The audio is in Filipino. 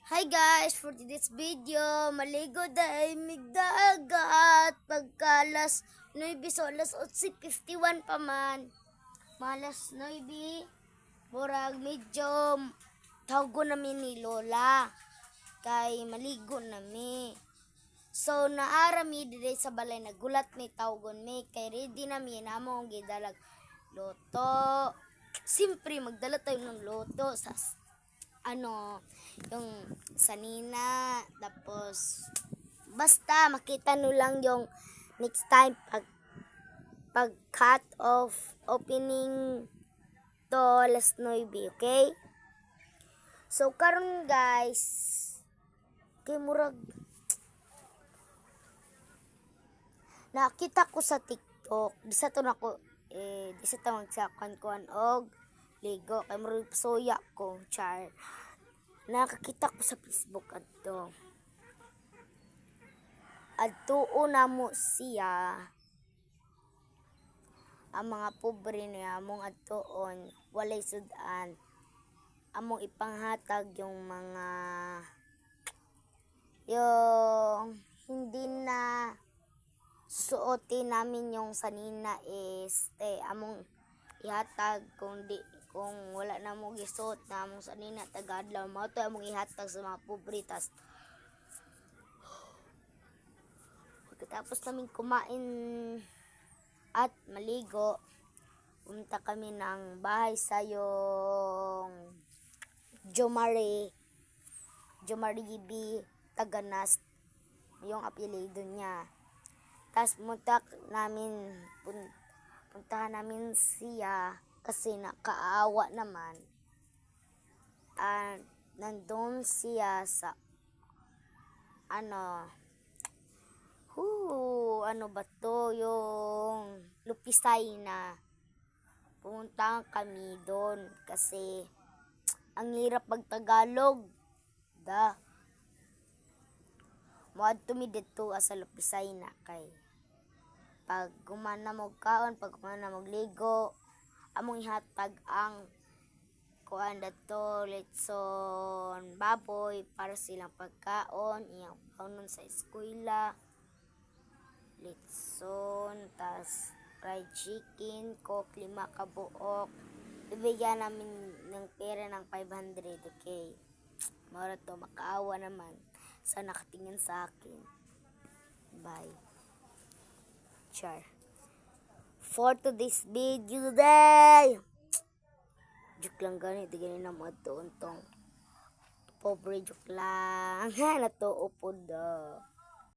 Hi guys, for today's video, maligo dahil migdagat pagkalas 9 so alas 8:51 pa man. Malas 9, murag medyo tawgo namin ni Lola kay maligo nami. So naarami dire sa balay nagulat mi tawgon mi kay ready nami namong gidalag loto. Simpre magdala tayo ng loto sa yung sanina, tapos basta makita nyo lang yung next time pag cut off opening to alas 9, okay? So karon guys, kay murag nakita ko sa TikTok, bisa to nako bisa to magsakan og ligo kay murag soya ko char. Nakakita ko sa Facebook adto na mo siya ang mga pobre niya among adtoon walay sudan among ipanghatag yung hindi na suotin namin yung sanina is among ihatag kung wala na mo gisuot na among sanina tagadlaw mo to among ihatag sa mga pobre. Tas pagkatapos namin kumain at maligo, pumunta kami ng bahay sa yung Jomari GB Taganas yung apelyido niya. Tas puntahan namin siya kasi nakaawa naman. Nandun siya sa ano ba to, yung Lupisay na. Pumunta kami doon kasi ang hirap magtagalog. Moadto mi dito sa Lupisay na kay pag gumana mo kaon, pag gumana mo ligo, among ihatag ang kuan dato letson baboy para silang pagkaon, iyang paunon sa eskwela, litson, tas fried chicken, coke 5 kabuok. Bibigyan namin ng pera ng 500, okay? Mara to, makaawa naman sa nakatingin sa akin. Bye. Char. For today's video day. Joke lang gani, di gani na mo ito untong. Pobre joke lang. Natuupod.